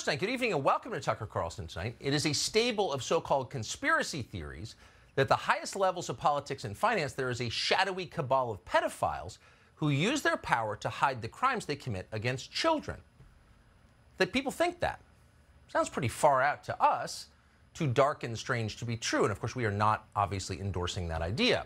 First night, good evening and welcome to Tucker Carlson Tonight. It is a stable of so-called conspiracy theories that at the highest levels of politics and finance, there is a shadowy cabal of pedophiles who use their power to hide the crimes they commit against children. That people think that. Sounds pretty far out to us, too dark and strange to be true. And of course, we are not obviously endorsing that idea.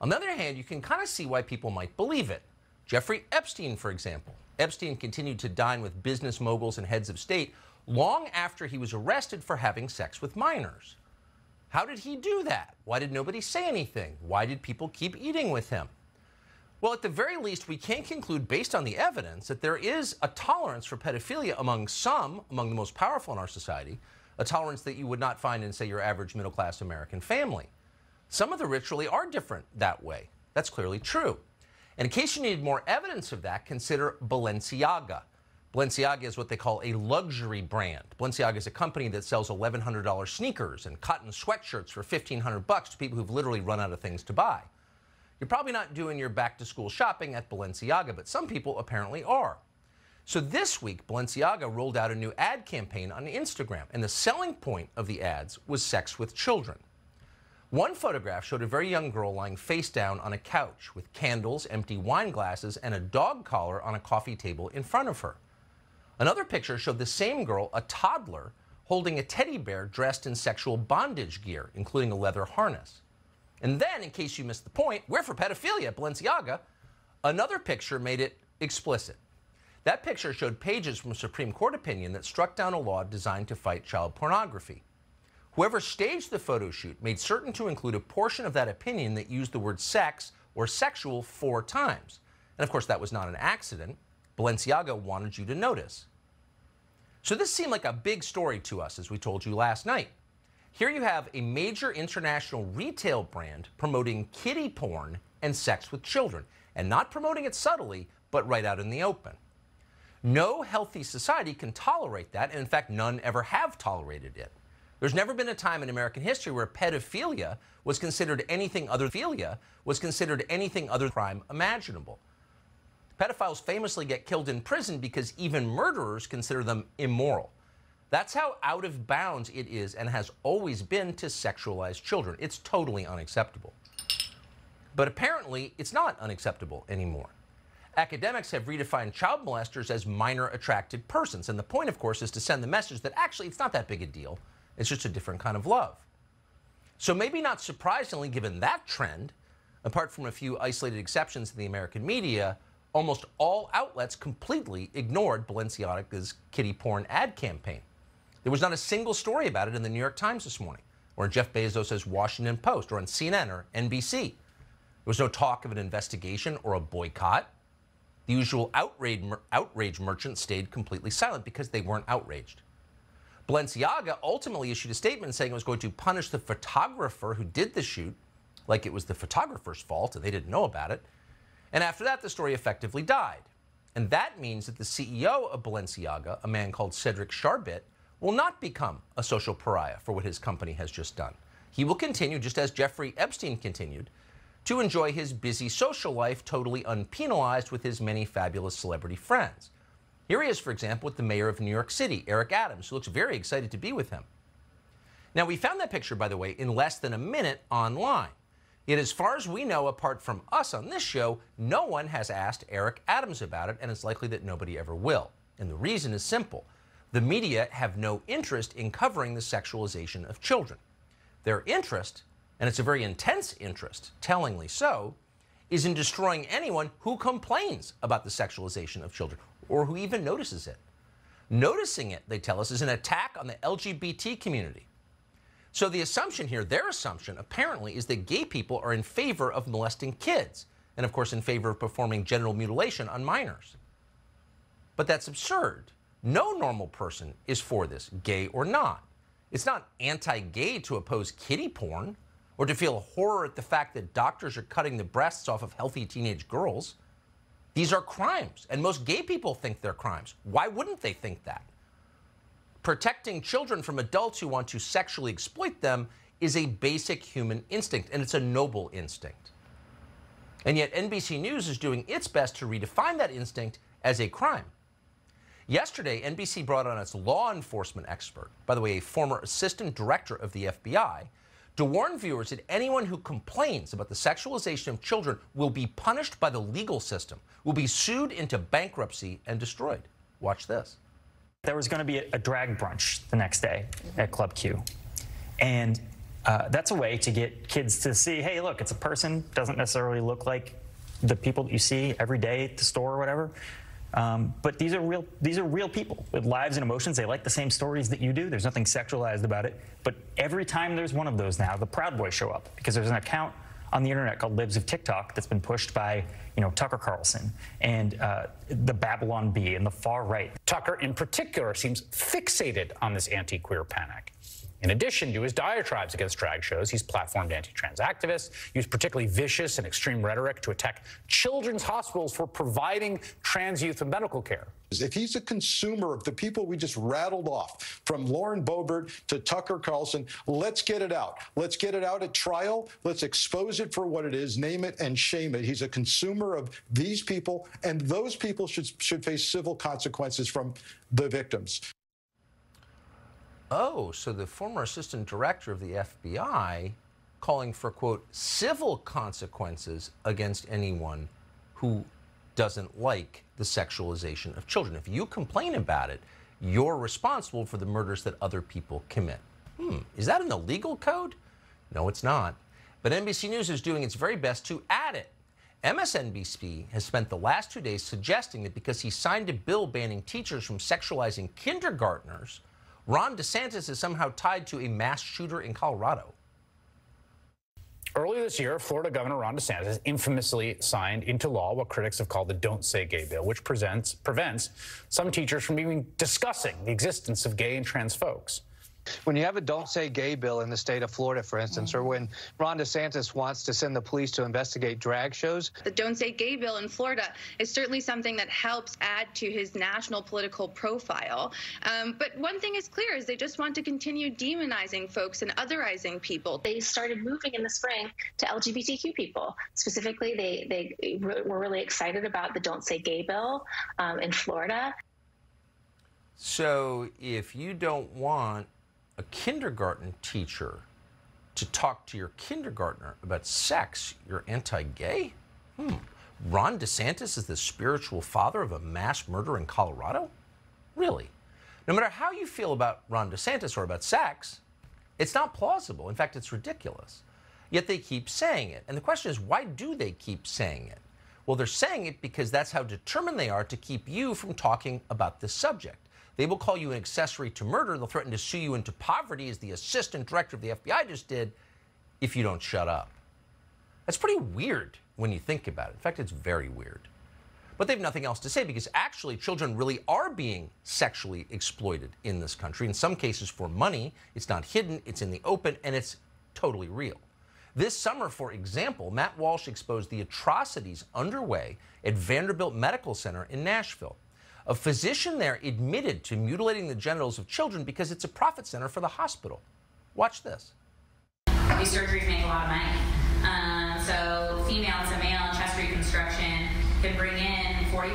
On the other hand, you can kind of see why people might believe it. Jeffrey Epstein, for example. Epstein continued to dine with business moguls and heads of state long after he was arrested for having sex with minors. How did he do that? Why did nobody say anything? Why did people keep eating with him? Well, at the very least, we can conclude based on the evidence that there is a tolerance for pedophilia among the most powerful in our society, a tolerance that you would not find in, say, your average middle-class American family. Some of the rich really are different that way. That's clearly true. And in case you need more evidence of that, consider Balenciaga. Balenciaga is what they call a luxury brand. Balenciaga is a company that sells $1,100 sneakers and cotton sweatshirts for $1,500 to people who've literally run out of things to buy. You're probably not doing your back-to-school shopping at Balenciaga, but some people apparently are. So this week, Balenciaga rolled out a new ad campaign on Instagram, and the selling point of the ads was sex with children. One photograph showed a very young girl lying face down on a couch with candles, empty wine glasses, and a dog collar on a coffee table in front of her. Another picture showed the same girl, a toddler, holding a teddy bear dressed in sexual bondage gear, including a leather harness. And then, in case you missed the point, we're for pedophilia at Balenciaga, another picture made it explicit. That picture showed pages from a Supreme Court opinion that struck down a law designed to fight child pornography. Whoever staged the photo shoot made certain to include a portion of that opinion that used the word sex or sexual 4 times. And of course, that was not an accident. Balenciaga wanted you to notice. So this seemed like a big story to us, as we told you last night. Here you have a major international retail brand promoting kiddie porn and sex with children, and not promoting it subtly, but right out in the open. No healthy society can tolerate that, and in fact, none ever have tolerated it. There's never been a time in American history where pedophilia was considered anything other than crime imaginable. Pedophiles famously get killed in prison because even murderers consider them immoral. That's how out of bounds it is and has always been to sexualize children. It's totally unacceptable. But apparently, it's not unacceptable anymore. Academics have redefined child molesters as minor attracted persons. And the point, of course, is to send the message that actually it's not that big a deal. It's just a different kind of love. So maybe not surprisingly, given that trend, apart from a few isolated exceptions in the American media, almost all outlets completely ignored Balenciaga's kiddie porn ad campaign. There was not a single story about it in the New York Times this morning, or in Jeff Bezos' Washington Post, or on CNN or NBC. There was no talk of an investigation or a boycott. The usual outrage merchants stayed completely silent because they weren't outraged. Balenciaga ultimately issued a statement saying it was going to punish the photographer who did the shoot, like it was the photographer's fault and they didn't know about it. And after that, the story effectively died. And that means that the CEO of Balenciaga, a man called Cedric Charbit, will not become a social pariah for what his company has just done. He will continue, just as Jeffrey Epstein continued, to enjoy his busy social life totally unpenalized with his many fabulous celebrity friends. Here he is, for example, with the mayor of New York City, Eric Adams, who looks very excited to be with him. Now, we found that picture, by the way, in less than a minute online. Yet, as far as we know, apart from us on this show, no one has asked Eric Adams about it, and it's likely that nobody ever will. And the reason is simple. The media have no interest in covering the sexualization of children. Their interest, and it's a very intense interest, tellingly so, is in destroying anyone who complains about the sexualization of children, or who even notices it. Noticing it, they tell us, is an attack on the LGBT community. So the assumption here, their assumption, apparently, is that gay people are in favor of molesting kids, and of course in favor of performing genital mutilation on minors. But that's absurd. No normal person is for this, gay or not. It's not anti-gay to oppose kiddie porn, or to feel horror at the fact that doctors are cutting the breasts off of healthy teenage girls. These are crimes, and most gay people think they're crimes. Why wouldn't they think that? Protecting children from adults who want to sexually exploit them is a basic human instinct, and it's a noble instinct. And yet NBC News is doing its best to redefine that instinct as a crime. Yesterday, NBC brought on its law enforcement expert, by the way, a former assistant director of the FBI, to warn viewers that anyone who complains about the sexualization of children will be punished by the legal system, will be sued into bankruptcy and destroyed. Watch this. There was going to be a drag brunch the next day at Club Q. And that's a way to get kids to see, hey, look, it's a person, doesn't necessarily look like the people that you see every day at the store or whatever. But these are real people with lives and emotions. They like the same stories that you do. There's nothing sexualized about it. But every time there's one of those now, the Proud Boys show up because there's an account on the internet called Libs of TikTok that's been pushed by, Tucker Carlson and the Babylon Bee and the far right. Tucker, in particular, seems fixated on this anti-queer panic. In addition to his diatribes against drag shows, he's platformed anti-trans activists, used particularly vicious and extreme rhetoric to attack children's hospitals for providing trans youth with medical care. If he's a consumer of the people we just rattled off, from Lauren Boebert to Tucker Carlson, let's get it out. Let's get it out at trial. Let's expose it for what it is, name it and shame it. He's a consumer of these people, and those people should face civil consequences from the victims. Oh, so the former assistant director of the FBI calling for, quote, civil consequences against anyone who doesn't like the sexualization of children. If you complain about it, you're responsible for the murders that other people commit. Is that in the legal code? No, it's not. But NBC News is doing its very best to add it. MSNBC has spent the last 2 days suggesting that because he signed a bill banning teachers from sexualizing kindergartners, Ron DeSantis is somehow tied to a mass shooter in Colorado. Earlier this year, Florida Governor Ron DeSantis infamously signed into law what critics have called the Don't Say Gay bill, which prevents some teachers from even discussing the existence of gay and trans folks. When you have a Don't Say Gay bill in the state of Florida, for instance, or when Ron DeSantis wants to send the police to investigate drag shows. The Don't Say Gay bill in Florida is certainly something that helps add to his national political profile. But one thing is clear is they just want to continue demonizing folks and otherizing people. They started moving in the spring to LGBTQ people. Specifically, they were really excited about the Don't Say Gay bill in Florida. So if you don't want a kindergarten teacher to talk to your kindergartner about sex, you're anti-gay? Ron DeSantis is the spiritual father of a mass murder in Colorado? Really? No matter how you feel about Ron DeSantis or about sex, it's not plausible. In fact, it's ridiculous. Yet they keep saying it. And the question is, why do they keep saying it? Well, they're saying it because that's how determined they are to keep you from talking about this subject. They will call you an accessory to murder. They'll threaten to sue you into poverty, as the assistant director of the FBI just did, if you don't shut up. That's pretty weird when you think about it. In fact, it's very weird. But they have nothing else to say because actually children really are being sexually exploited in this country, in some cases for money. It's not hidden, it's in the open, and it's totally real. This summer, for example, Matt Walsh exposed the atrocities underway at Vanderbilt Medical Center in Nashville. A physician there admitted to mutilating the genitals of children because it's a profit center for the hospital. Watch this. These surgeries make a lot of money. So female to male chest reconstruction can bring in $40,000.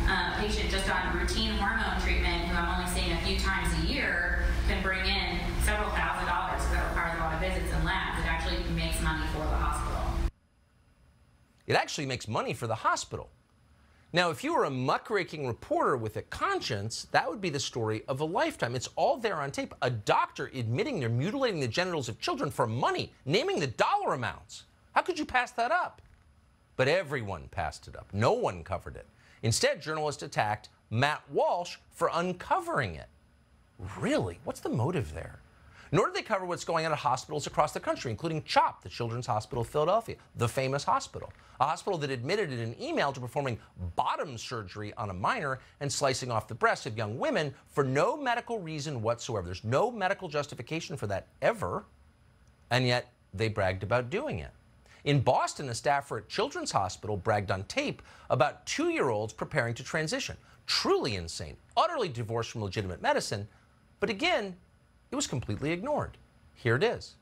A patient just on routine hormone treatment, who I'm only seeing a few times a year, can bring in several $1,000s because that requires a lot of visits and labs. It actually makes money for the hospital. It actually makes money for the hospital. Now, if you were a muckraking reporter with a conscience, that would be the story of a lifetime. It's all there on tape. A doctor admitting they're mutilating the genitals of children for money, naming the dollar amounts. How could you pass that up? But everyone passed it up. No one covered it. Instead, journalists attacked Matt Walsh for uncovering it. Really? What's the motive there? Nor did they cover what's going on at hospitals across the country, including CHOP, the Children's Hospital of Philadelphia, the famous hospital. A hospital that admitted in an email to performing bottom surgery on a minor and slicing off the breasts of young women for no medical reason whatsoever. There's no medical justification for that ever, and yet they bragged about doing it. In Boston, a staffer at Children's Hospital bragged on tape about 2-year-olds preparing to transition. Truly insane, utterly divorced from legitimate medicine, but again, it was completely ignored. Here it is.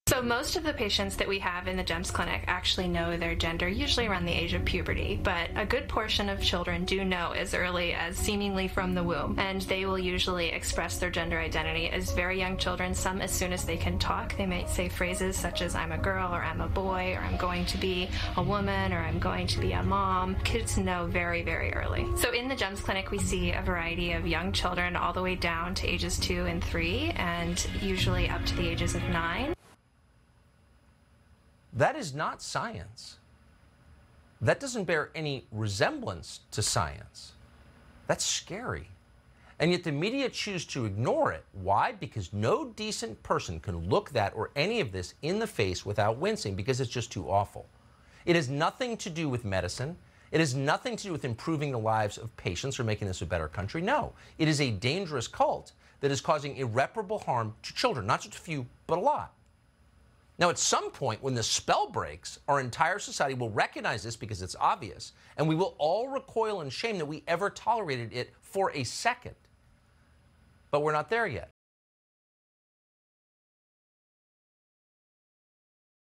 So most of the patients that we have in the GEMS clinic actually know their gender, usually around the age of puberty, but a good portion of children do know as early as seemingly from the womb, and they will usually express their gender identity as very young children, some as soon as they can talk. They might say phrases such as I'm a girl, or I'm a boy, or I'm going to be a woman, or I'm going to be a mom. Kids know very, very early. So in the GEMS clinic we see a variety of young children all the way down to ages 2 and 3, and usually up to the ages of 9. That is not science. That doesn't bear any resemblance to science. That's scary. And yet the media choose to ignore it. Why? Because no decent person can look that or any of this in the face without wincing, because it's just too awful. It has nothing to do with medicine. It has nothing to do with improving the lives of patients or making this a better country. No, it is a dangerous cult that is causing irreparable harm to children, not just a few, but a lot. Now, at some point, when the spell breaks, our entire society will recognize this because it's obvious, and we will all recoil in shame that we ever tolerated it for a second. But we're not there yet.